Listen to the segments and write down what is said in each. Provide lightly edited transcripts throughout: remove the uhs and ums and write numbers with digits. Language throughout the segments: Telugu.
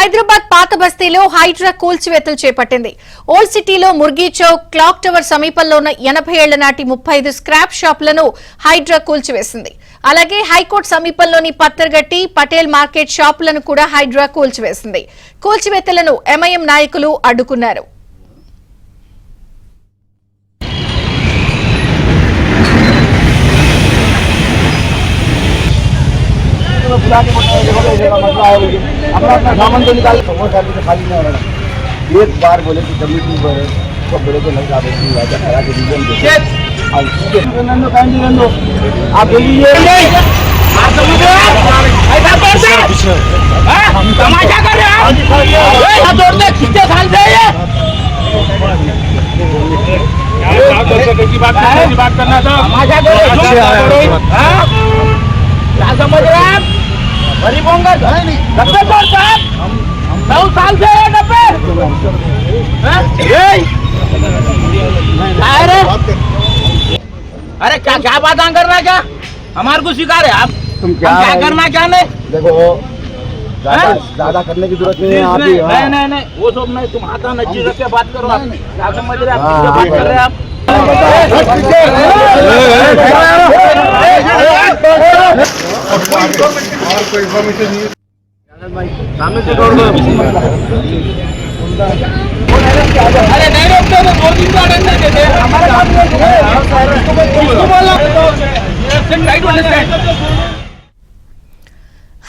హైదరాబాద్ పాత బస్తీలో హైడ్రా కూల్చివేతలు చేపట్టింది. ఓల్డ్ సిటీలో ముర్గి చౌక్, క్లాక్ టవర్ సమీపంలో ఉన్న 80 ఏళ్ల నాటి 35 స్క్రాప్ షాపులను హైడ్రా కూల్చివేసింది. అలాగే హైకోర్టు సమీపంలోని పత్తర్గట్టి, పటేల్ మార్కెట్ షాపులను కూడా హైడ్రా కూల్చివేసింది. కూల్చివేతలను ఎంఐఎం నాయకులు అడ్డుకున్నారు. अपना सामान तो निकाल बहुत सारे तो खाली नहीं हो रहा। एक बार बोले कि कमिटी पर तो बोले तो नहीं जाते हैं राजा खड़ा के रीजन दे और इसके नंदो कांडी नंदो आप बोलिए आप समझ रहे हो ऐसा करते हम तमाशा कर रहे हैं आप तोड़ते कितने साल से ये की बात करना था तमाशा कर रहे हां क्या समझ रहे हैं गरीब होंगे डब्बे तोड़ साहब 9 साल से है डब्बे अरे क्या क्या बात करना क्या हमारे को स्वीकार है आप तुम क्या करना क्या नहीं देखो ज्यादा करने की जरूरत नहीं है आप नहीं वो सब नहीं तुम हाथा नची रख के बात करो आप क्या समझ रहे आप बात कर रहे हैं आप और कोई इन्फॉर्मेशन नहीं सामने से छोड़ दो अरे नहीं रोकते तो 2 दिन का अटेंड नहीं देते हमारे काम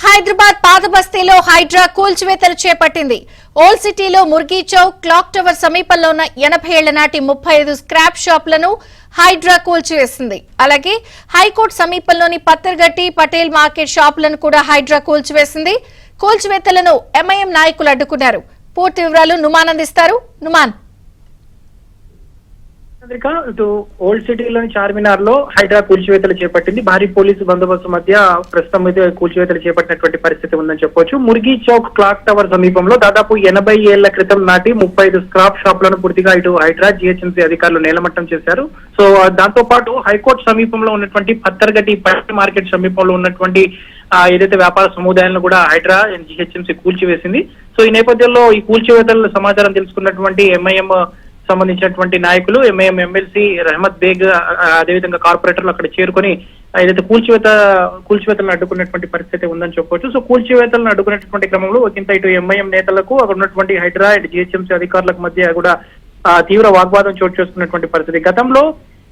హైదరాబాద్ పాత బస్తీలో హైడ్రా కూల్చివేతలు చేపట్టింది. ఓల్డ్ సిటీలో ముర్గి చౌక్, క్లాక్ టవర్ సమీపంలో ఉన్న 80 ఏళ్ల నాటి 35 స్క్రాప్ షాపులను హైడ్రా కూల్చివేసింది. అలాగే హైకోర్టు సమీపంలోని పత్తర్గట్టి, పటేల్ మార్కెట్ షాపులను కూడా హైడ్రా కూల్చివేసింది. కూల్చివేతలను ఎంఐఎం నాయకులు అడ్డుకున్నారు. పూర్తి వివరాలు నుమాన్ అందిస్తారు. నుమాన్, ఇటు ఓల్డ్ సిటీలోని చార్మినార్ లో హైడ్రా కూల్చివేతలు చేపట్టింది. భారీ పోలీసు బందోబస్తు మధ్య ప్రస్తుతం అయితే కూల్చివేతలు చేపట్టినటువంటి పరిస్థితి ఉందని చెప్పొచ్చు. ముర్గి చౌక్, క్లాక్ టవర్ సమీపంలో దాదాపు 80 ఏళ్ల క్రితం నాటి 35 స్క్రాప్ షాపులను పూర్తిగా ఇటు హైడ్రా, జిహెచ్ఎంసీ అధికారులు నేలమట్టం చేశారు. సో దాంతో పాటు హైకోర్టు సమీపంలో ఉన్నటువంటి పత్తర్గట్టి, పటేల్ మార్కెట్ సమీపంలో ఉన్నటువంటి ఏదైతే వ్యాపార సముదాయాలను కూడా హైడ్రా, జిహెచ్ఎంసీ కూల్చివేసింది. సో ఈ నేపథ్యంలో ఈ కూల్చివేతల సమాచారం తెలుసుకున్నటువంటి ఎంఐఎం సంబంధించినటువంటి నాయకులు, ఎంఐఎం ఎమ్మెల్సీ రహమత్ బేగ్, అదేవిధంగా కార్పొరేటర్లు అక్కడ చేరుకొని ఏదైతే కూల్చివేతలను అడ్డుకున్నటువంటి పరిస్థితి ఉందని చెప్పొచ్చు. సో కూల్చివేతలను అడ్డుకున్నటువంటి క్రమంలో ఒకంత ఇటు ఎంఐఎం నేతలకు, అక్కడ ఉన్నటువంటి హైడ్రా అండ్ జిహెచ్ఎంసీ అధికారులకు మధ్య కూడా తీవ్ర వాగ్వాదం చోటు చేసుకున్నటువంటి పరిస్థితి. గతంలో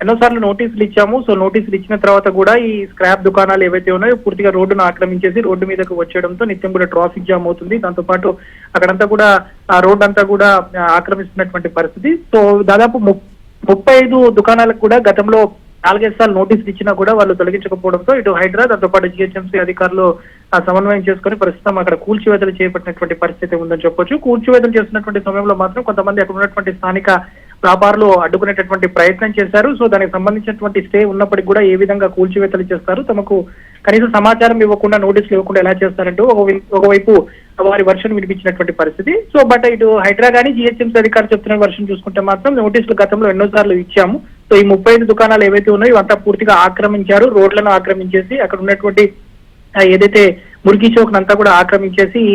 ఎన్నోసార్లు నోటీసులు ఇచ్చాము. సో నోటీసులు ఇచ్చిన తర్వాత కూడా ఈ స్క్రాప్ దుకాణాలు ఏవైతే ఉన్నాయో పూర్తిగా రోడ్డును ఆక్రమించేసి రోడ్డు మీదకు వచ్చేయడంతో నిత్యం కూడా ట్రాఫిక్ జామ్ అవుతుంది. దాంతో పాటు అక్కడంతా కూడా ఆ రోడ్డు అంతా కూడా ఆక్రమిస్తున్నటువంటి పరిస్థితి. సో దాదాపు 35 దుకాణాలకు కూడా గతంలో 4-5 సార్లు నోటీసులు ఇచ్చినా కూడా వాళ్ళు తొలగించకపోవడంతో ఇటు హైడ్రా, దాంతో పాటు జిహెచ్ఎంసీ అధికారులు సమన్వయం చేసుకుని ప్రస్తుతం అక్కడ కూల్చివేతలు చేపట్టినటువంటి పరిస్థితి ఉందని చెప్పొచ్చు. కూల్చివేతలు చేస్తున్నటువంటి సమయంలో మాత్రం కొంతమంది అక్కడ ఉన్నటువంటి స్థానిక వ్యాపారులు అడ్డుకునేటటువంటి ప్రయత్నం చేశారు. సో దానికి సంబంధించినటువంటి స్టే ఉన్నప్పటికీ కూడా ఏ విధంగా కూల్చివేతలు చేస్తారు, తమకు కనీసం సమాచారం ఇవ్వకుండా, నోటీసులు ఇవ్వకుండా ఎలా చేస్తారంటూ ఒకవైపు వారి వర్షన్ వినిపించినటువంటి పరిస్థితి. సో బట్ ఇటు హైడ్రా కానీ జిహెచ్ఎంసీ అధికారులు చెప్తున్న వర్షన్ చూసుకుంటే మాత్రం నోటీసులు గతంలో ఎన్నోసార్లు ఇచ్చాము. సో ఈ 35 దుకాణాలు ఏవైతే ఉన్నాయో ఇవంతా పూర్తిగా ఆక్రమించారు, రోడ్లను ఆక్రమించేసి అక్కడ ఉన్నటువంటి ఏదైతే ముర్గి చౌక్ అంతా కూడా ఆక్రమించేసి ఈ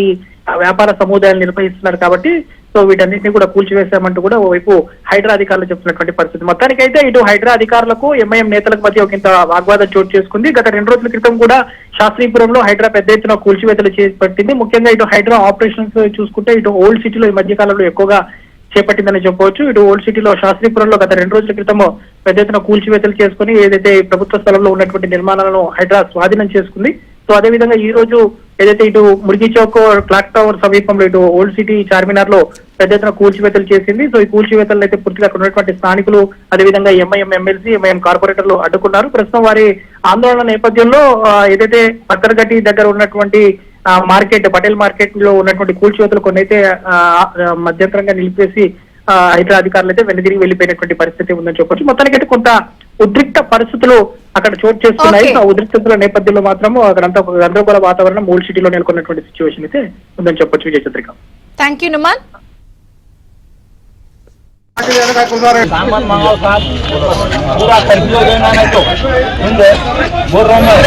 వ్యాపార సముదాయాలు నిర్వహిస్తున్నారు కాబట్టి సో వీటన్నింటినీ కూడా కూల్చివేశామంటూ కూడా ఓవైపు హైడ్రా అధికారులు చెప్తున్నటువంటి పరిస్థితి. మొత్తానికైతే ఇటు హైడ్రా అధికారులకు, ఎంఐఎం నేతలకు మధ్య ఒకంత వాగ్వాదం చోటు చేసుకుంది. గత 2 రోజుల క్రితం కూడా శాస్త్రీపురంలో హైడ్రా పెద్ద ఎత్తున కూల్చివేతలు చేపట్టింది. ముఖ్యంగా ఇటు హైడ్రా ఆపరేషన్స్ చూసుకుంటే ఇటు ఓల్డ్ సిటీలో ఈ మధ్య కాలంలో ఎక్కువగా చేపట్టిందని చెప్పవచ్చు. ఇటు ఓల్డ్ సిటీలో శాస్త్రీపురంలో గత 2 రోజుల క్రితం పెద్ద ఎత్తున కూల్చివేతలు చేసుకుని ఏదైతే ప్రభుత్వ స్థలంలో ఉన్నటువంటి నిర్మాణాలను హైడ్రా స్వాధీనం చేసుకుంది. సో అదేవిధంగా ఈ రోజు ఏదైతే ఇటు ముర్గి చౌక్, క్లాక్ టవర్ సమీపంలో ఇటు ఓల్డ్ సిటీ చార్మినార్ లో పెద్ద ఎత్తున కూల్చివేతలు చేసింది. సో ఈ కూల్చివేతలు అయితే పూర్తిగా అక్కడ ఉన్నటువంటి స్థానికులు, అదేవిధంగా ఎంఐఎం ఎమ్మెల్సీ, ఎంఐఎం కార్పొరేటర్లు అడ్డుకున్నారు. ప్రస్తుతం వారి ఆందోళన నేపథ్యంలో ఏదైతే పత్తర్గట్టి దగ్గర ఉన్నటువంటి మార్కెట్, పటేల్ మార్కెట్ లో ఉన్నటువంటి కూల్చివేతలు కొన్ని అయితే మధ్యంతరంగా నిలిపేసి హైడ్రా అధికారులు అయితే వెనుదిరిగి వెళ్లిపోయినటువంటి పరిస్థితి ఉందని చెప్పొచ్చు. మొత్తానికైతే కొంత ఉద్రిక్త పరిస్థితులు అక్కడ చోటు చేసుకున్నాయి. ఆ ఉద్రిక్తతల నేపథ్యంలో మాత్రము అక్కడంతా గందరగోళ వాతావరణం ఓల్డ్ సిటీలో నెలకొన్నటువంటి సిచ్యువేషన్ అయితే ఉందని చెప్పొచ్చు. విజయ చంద్రిక, థ్యాంక్ యూ నుమాన్. सामान मंगाओ साहब, पूरा खर्चो देना नहीं तो बोल रहा हूँ मैं।